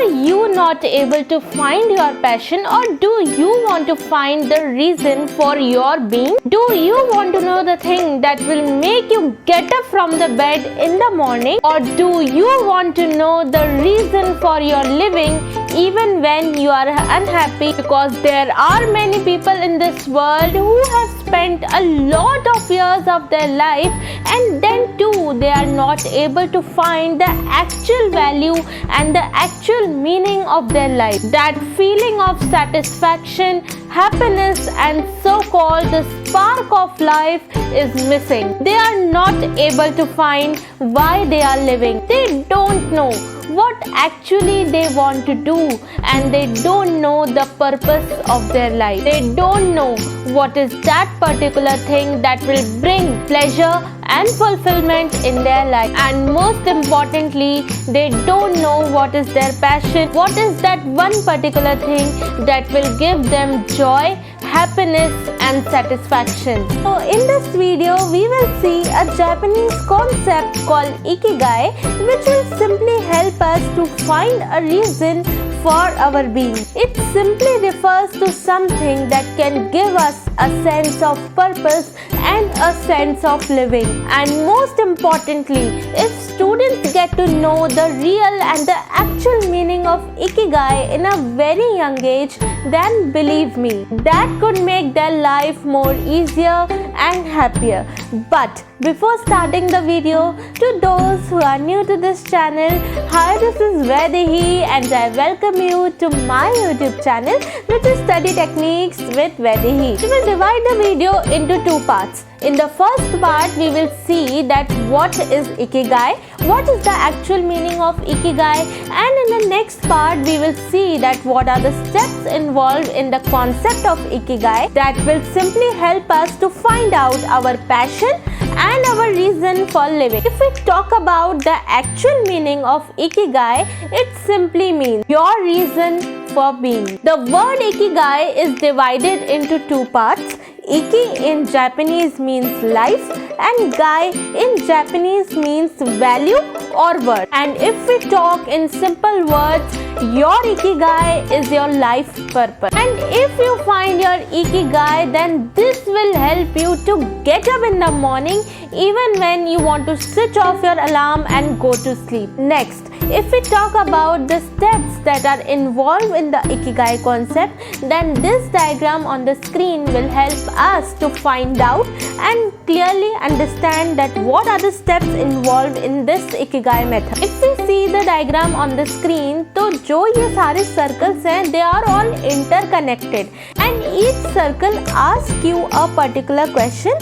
Are you not able to find your passion, or do you want to find the reason for your being? Do you want to know the thing that will make you get up from the bed in the morning, or do you want to know the reason for your living even when you are unhappy? Because there are many people in this world who have spent a lot of years of their life, and then too they are not able to find the actual value and the actual meaning of their life. That feeling of satisfaction, happiness, and so-called the spark of life is missing. They are not able to find why they are living. They don't know what actually they want to do, and they don't know the purpose of their life. They don't know what is that particular thing that will bring pleasure and fulfillment in their life. And most importantly, they don't know what is their passion, what is that one particular thing that will give them joy, happiness, and satisfaction. So in this video we will see a Japanese concept called Ikigai, which will simply help us to find a reason for our being. It simply refers to something that can give us a sense of purpose and a sense of living. And most importantly, if students get to know the real and the actual meaning of Ikigai in a very young age, then believe me, that could make their life more easier and happier. But before starting the video, to those who are new to this channel, hi, this is Vaidehi and I welcome you to my YouTube channel, which is Study Techniques with Vaidehi. We will divide the video into two parts. In the first part, we will see that what is Ikigai, what is the actual meaning of Ikigai, and in the next part, we will see that what are the steps involved in the concept of Ikigai that will simply help us to find out our passion and our reason for living. If we talk about the actual meaning of Ikigai, it simply means your reason for being. The word Ikigai is divided into two parts. Iki in Japanese means life, and Gai in Japanese means value or worth. And if we talk in simple words, your Ikigai is your life purpose. And if you find your Ikigai, then this will help you to get up in the morning even when you want to switch off your alarm and go to sleep. Next, if we talk about the steps that are involved in the Ikigai concept, then this diagram on the screen will help us to find out and clearly understand that what are the steps involved in this Ikigai method. If we see the diagram on the screen, तो जो ये सारे circles हैं, they are all interconnected, and each circle asks you a particular question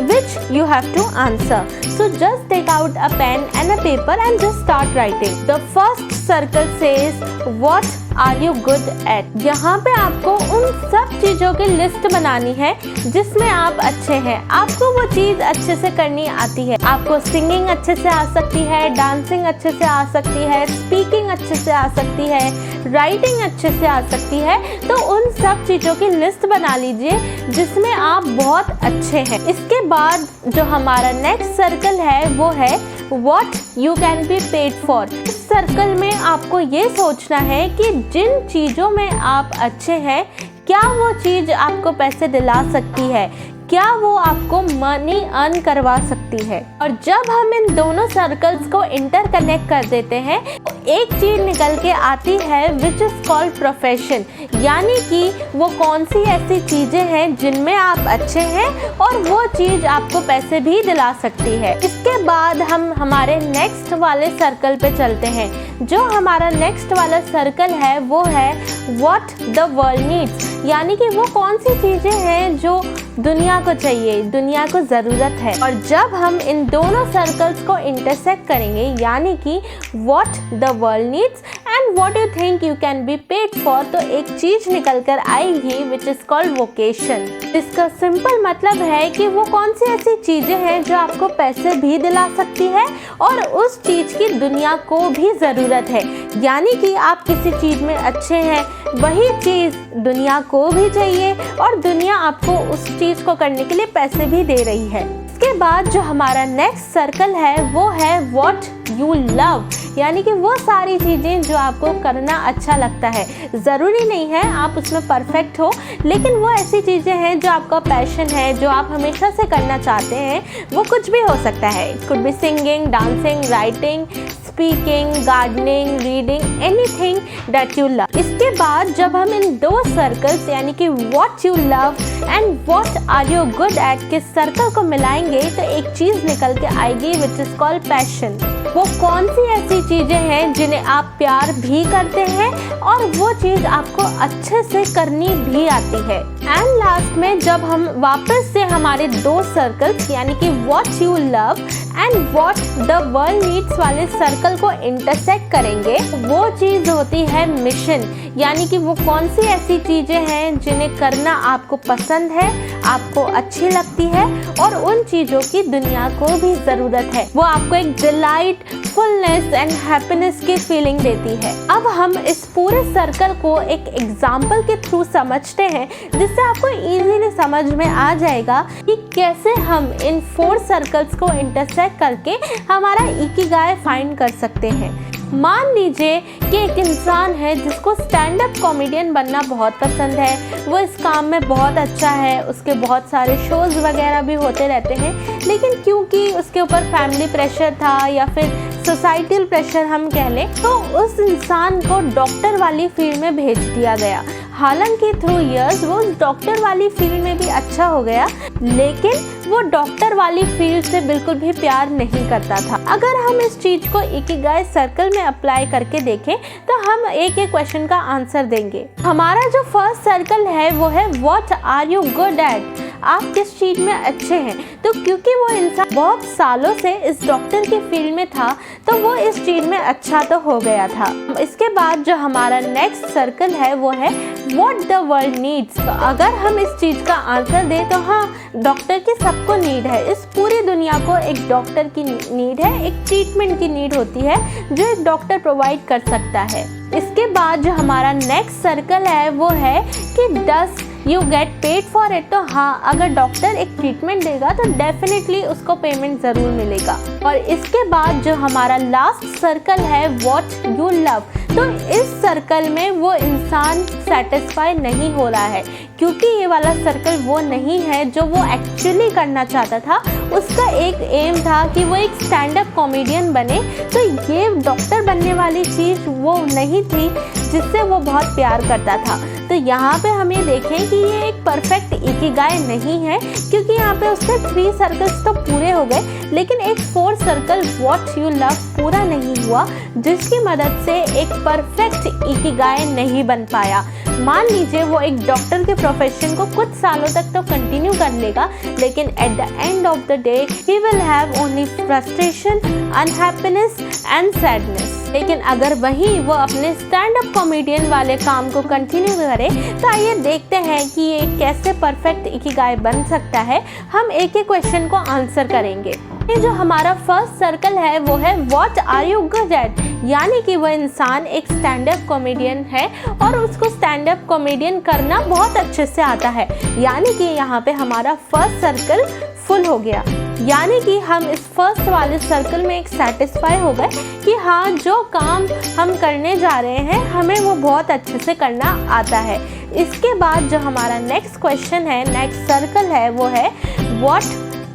which you have to answer. So just take out a pen and a paper and just start writing. The first circle says, what are you good at? यहाँ पे आपको उन सब चीज़ों की list बनानी है जिसमें आप अच्छे हैं, आपको वो चीज़ अच्छे से करनी आती है। आपको सिंगिंग अच्छे से आ सकती है, डांसिंग अच्छे से आ सकती है, स्पीकिंग अच्छे से आ सकती है, राइटिंग अच्छे से आ सकती है। तो उन सब चीज़ों की लिस्ट बना लीजिए जिसमें आप बहुत अच्छे हैं। इसके बाद जो हमारा नेक्स्ट सर्कल है वो है What you can be paid for. इस सर्कल में आपको ये सोचना है कि जिन चीज़ों में आप अच्छे हैं, क्या वो चीज़ आपको पैसे दिला सकती है, क्या वो आपको मनी अर्न करवा सकती है। और जब हम इन दोनों सर्कल्स को इंटरकनेक्ट कर देते हैं, तो एक चीज़ निकल के आती है विच इज़ कॉल्ड प्रोफेशन, यानी कि वो कौन सी ऐसी चीज़ें हैं जिनमें आप अच्छे हैं और वो चीज़ आपको पैसे भी दिला सकती है। इसके बाद हम हमारे नेक्स्ट वाले सर्कल पे चलते हैं। जो हमारा नेक्स्ट वाला सर्कल है वो है व्हाट द वर्ल्ड नीड्स, यानी कि वो कौन सी चीज़ें हैं जो दुनिया को चाहिए, दुनिया को ज़रूरत है। और जब हम इन दोनों सर्कल्स को इंटरसेक्ट करेंगे, यानी कि what the world needs and what you think you can be paid for, तो एक चीज़ निकल कर आएगी विच इज़ कॉल्ड वोकेशन। इसका सिंपल मतलब है कि वो कौन सी ऐसी चीज़ें हैं जो आपको पैसे भी दिला सकती है और उस चीज़ की दुनिया को भी ज़रूरत है। यानी कि आप किसी चीज़ में अच्छे हैं, वही चीज़ दुनिया को भी चाहिए और दुनिया आपको उस चीज़ को करने के लिए पैसे भी दे रही है। इसके बाद जो हमारा नेक्स्ट सर्कल है वो है व्हाट यू लव, यानी कि वो सारी चीज़ें जो आपको करना अच्छा लगता है। ज़रूरी नहीं है आप उसमें परफेक्ट हो, लेकिन वो ऐसी चीज़ें हैं जो आपका पैशन है, जो आप हमेशा से करना चाहते हैं। वो कुछ भी हो सकता है, it could be singing, dancing, writing, speaking, gardening, reading, anything that you love. इसके बाद जब हम इन दो सर्कल्स यानी कि what you love and what are you good at के सर्कल को मिलाएंगे तो एक चीज़ निकल के आएगी विच इज़ कॉल्ड पैशन। वो कौन सी ऐसी चीज़ें हैं जिन्हें आप प्यार भी करते हैं और वो चीज़ आपको अच्छे से करनी भी आती है। एंड लास्ट में जब हम वापस से हमारे दो सर्कल्स यानी कि what you love and what the world needs वाले सर्कल को इंटरसेक्ट करेंगे, वो चीज़ होती है मिशन, यानी कि वो कौन सी ऐसी चीज़ें हैं जिन्हें करना आपको पसंद है, आपको अच्छी लगती है और उन चीज़ों की दुनिया को भी ज़रूरत है। वो आपको एक डिलाइट, फुलनेस एंड हैप्पीनेस की फीलिंग देती है। अब हम इस पूरे सर्कल को एक एग्जाम्पल के थ्रू समझते हैं, जिससे आपको इजीली समझ में आ जाएगा कि कैसे हम इन 4 सर्कल्स को इंटरसेक्ट करके हमारा इकिगाई फाइंड कर सकते हैं। मान लीजिए कि एक इंसान है जिसको स्टैंड अप कॉमेडियन बनना बहुत पसंद है, वो इस काम में बहुत अच्छा है, उसके बहुत सारे शोज़ वगैरह भी होते रहते हैं, लेकिन क्योंकि उसके ऊपर फैमिली प्रेशर था या फिर सोसाइटल प्रेशर हम कह लें, तो उस इंसान को डॉक्टर वाली फील्ड में भेज दिया गया। हालांकि थ्रू इयर्स वो उस डॉक्टर वाली फील्ड में भी अच्छा हो गया, लेकिन वो डॉक्टर वाली फील्ड से बिल्कुल भी प्यार नहीं करता था। अगर हम इस चीज़ को इकिगाई सर्कल में अप्लाई करके देखें तो हम एक एक क्वेश्चन का आंसर देंगे। हमारा जो फर्स्ट सर्कल है वो है what are you good at, आप किस चीज़ में अच्छे हैं। तो क्योंकि वो इंसान बहुत सालों से इस डॉक्टर की फील्ड में था तो वो इस चीज़ में अच्छा तो हो गया था। इसके बाद जो हमारा नेक्स्ट सर्कल है वो है व्हाट द वर्ल्ड नीड्स। तो अगर हम इस चीज़ का आंसर दें तो हाँ, डॉक्टर की सबको नीड है, इस पूरी दुनिया को एक डॉक्टर की नीड है, एक ट्रीटमेंट की नीड होती है जो एक डॉक्टर प्रोवाइड कर सकता है। इसके बाद जो हमारा नेक्स्ट सर्कल है वो है कि डस you get paid for it. तो हाँ, अगर डॉक्टर एक ट्रीटमेंट देगा तो डेफिनेटली उसको पेमेंट ज़रूर मिलेगा। और इसके बाद जो हमारा लास्ट सर्कल है व्हाट यू लव, तो इस सर्कल में वो इंसान सेटिस्फाई नहीं हो रहा है, क्योंकि ये वाला सर्कल वो नहीं है जो वो एक्चुअली करना चाहता था। उसका एक एम था कि वो एक स्टैंड अप कॉमेडियन बने, तो ये डॉक्टर बनने वाली चीज़ वो नहीं थी जिससे वो बहुत प्यार करता था। तो यहाँ पे हम ये देखें कि ये एक परफेक्ट इकिगाई नहीं है, क्योंकि यहाँ पे उसके 3 सर्कल्स तो पूरे हो गए, लेकिन एक 4 सर्कल व्हाट यू लव पूरा नहीं हुआ, जिसकी मदद से एक परफेक्ट इकिगाई नहीं बन पाया। मान लीजिए वो एक डॉक्टर के प्रोफेशन को कुछ सालों तक तो कंटिन्यू कर लेगा, लेकिन at the end of the day he will have only frustration, unhappiness and sadness. लेकिन अगर वहीं वो अपने स्टैंड अप कॉमेडियन वाले काम को कंटिन्यू करे तो आइए देखते हैं कि ये कैसे परफेक्ट इकिगाई बन सकता है। हम एक एक क्वेश्चन को आंसर करेंगे। ये जो हमारा फर्स्ट सर्कल है वो है what are you good at, यानी कि वो इंसान एक स्टैंड अप कॉमेडियन है और उसको स्टैंड अप कॉमेडियन करना बहुत अच्छे से आता है, यानी कि यहाँ पे हमारा फर्स्ट सर्कल फुल हो गया। यानी कि हम इस फर्स्ट वाले सर्कल में एक सेटिस्फाई हो गए कि हाँ, जो काम हम करने जा रहे हैं हमें वो बहुत अच्छे से करना आता है। इसके बाद जो हमारा नेक्स्ट क्वेश्चन है, नेक्स्ट सर्कल है वो है व्हाट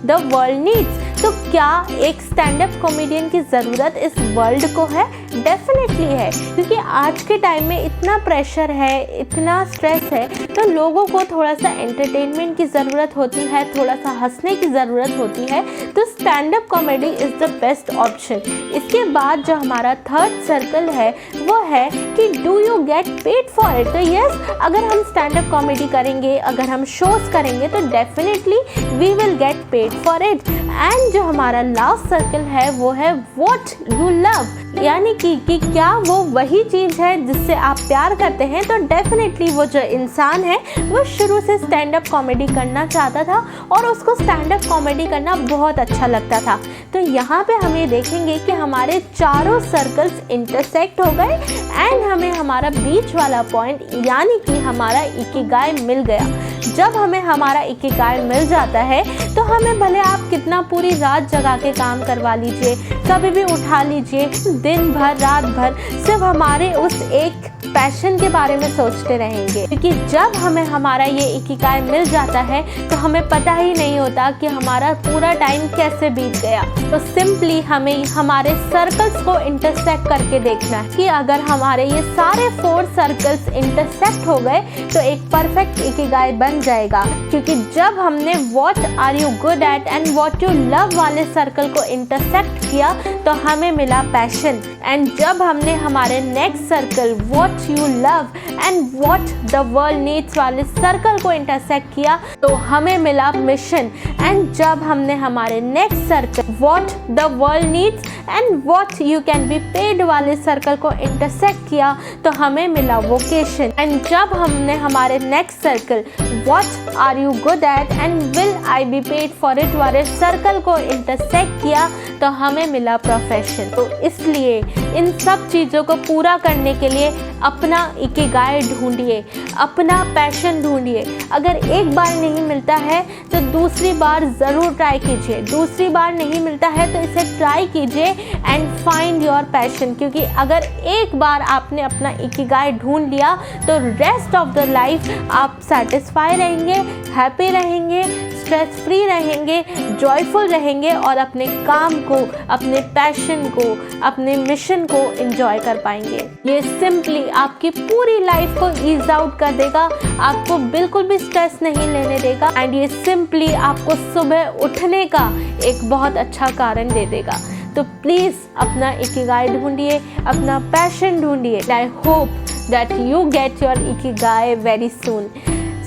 द वर्ल्ड नीड्स। तो क्या एक स्टैंड अप कॉमेडियन की ज़रूरत इस वर्ल्ड को है? डेफिनेटली है, क्योंकि आज के टाइम में इतना प्रेशर है, इतना स्ट्रेस है, तो लोगों को थोड़ा सा एंटरटेनमेंट की ज़रूरत होती है, थोड़ा सा हंसने की ज़रूरत होती है, तो stand up comedy is the best option. इसके बाद जो हमारा थर्ड सर्कल है वो है कि do you get paid for it. तो यस, अगर हम स्टैंड अप कॉमेडी करेंगे, अगर हम शोज़ करेंगे तो definitely we will get paid for it. And जो हमारा लास्ट सर्कल है वो है व्हाट यू लव, यानी कि क्या वो वही चीज़ है जिससे आप प्यार करते हैं। तो डेफिनेटली वो जो इंसान है वो शुरू से स्टैंड अप कॉमेडी करना चाहता था और उसको स्टैंड अप कॉमेडी करना बहुत अच्छा लगता था। तो यहाँ पे हम ये देखेंगे कि हमारे चारों सर्कल्स इंटरसेक्ट हो गए एंड हमें हमारा बीच वाला पॉइंट यानी कि हमारा इकिगाई मिल गया। जब हमें हमारा इकिगाई मिल जाता है तो हमें भले आप कितना पूरी रात जगा के काम करवा लीजिए, कभी भी उठा लीजिए, दिन भर रात भर सिर्फ हमारे उस एक पैशन के बारे में सोचते रहेंगे, क्योंकि जब हमें हमारा ये इकिगाई मिल जाता है तो हमें पता ही नहीं होता कि हमारा पूरा टाइम कैसे बीत गया। तो सिंपली हमें हमारे सर्कल्स को इंटरसेक्ट करके देखना है कि अगर हमारे ये सारे 4 सर्कल्स इंटरसेक्ट हो गए तो एक परफेक्ट इकिगाई बन जाएगा। क्योंकि जब हमने what are you good at and what you love वाले सर्कल को इंटरसेक्ट किया तो हमें मिला पैशन, एंड जब हमने हमारे next circle what you love and what the world needs वाले सर्कल को इंटरसेक्ट किया तो हमें मिला मिशन, एंड जब हमने हमारे next circle what the world needs and what you can be paid वाले सर्कल को इंटरसेक्ट किया तो हमें मिला वोकेशन, एंड जब हमने हमारे next circle what are you good at and will I be paid for it वाले सर्कल को इंटरसेक्ट किया तो हमें मिला प्रोफेशन। तो इसलिए इन सब चीज़ों को पूरा करने के लिए अपना इकिगाई ढूंढिए, अपना पैशन ढूंढिए। अगर एक बार नहीं मिलता है तो दूसरी बार ज़रूर ट्राई कीजिए, दूसरी बार नहीं मिलता है तो इसे ट्राई कीजिए एंड फाइंड योर पैशन। क्योंकि अगर एक बार आपने अपना इकिगाई ढूंढ लिया तो रेस्ट ऑफ द लाइफ आप सेटिस्फाई रहेंगे, हैप्पी रहेंगे, स्ट्रेस फ्री रहेंगे, जॉयफुल रहेंगे और अपने काम को, अपने पैशन को, अपने मिशन को एंजॉय कर पाएंगे। ये सिंपली आपकी पूरी लाइफ को ईज आउट कर देगा, आपको बिल्कुल भी स्ट्रेस नहीं लेने देगा, एंड ये सिंपली आपको सुबह उठने का एक बहुत अच्छा कारण दे देगा। तो प्लीज़ अपना इकिगाई ढूंढिए, अपना पैशन ढूंढिए। I hope that you get your ikigai very soon.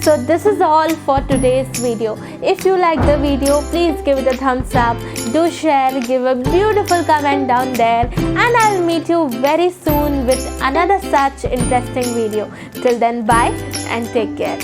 So this is all for today's video. If you like the video, please give it a thumbs up, do share, give a beautiful comment down there, and I'll meet you very soon with another such interesting video. Till then, bye and take care.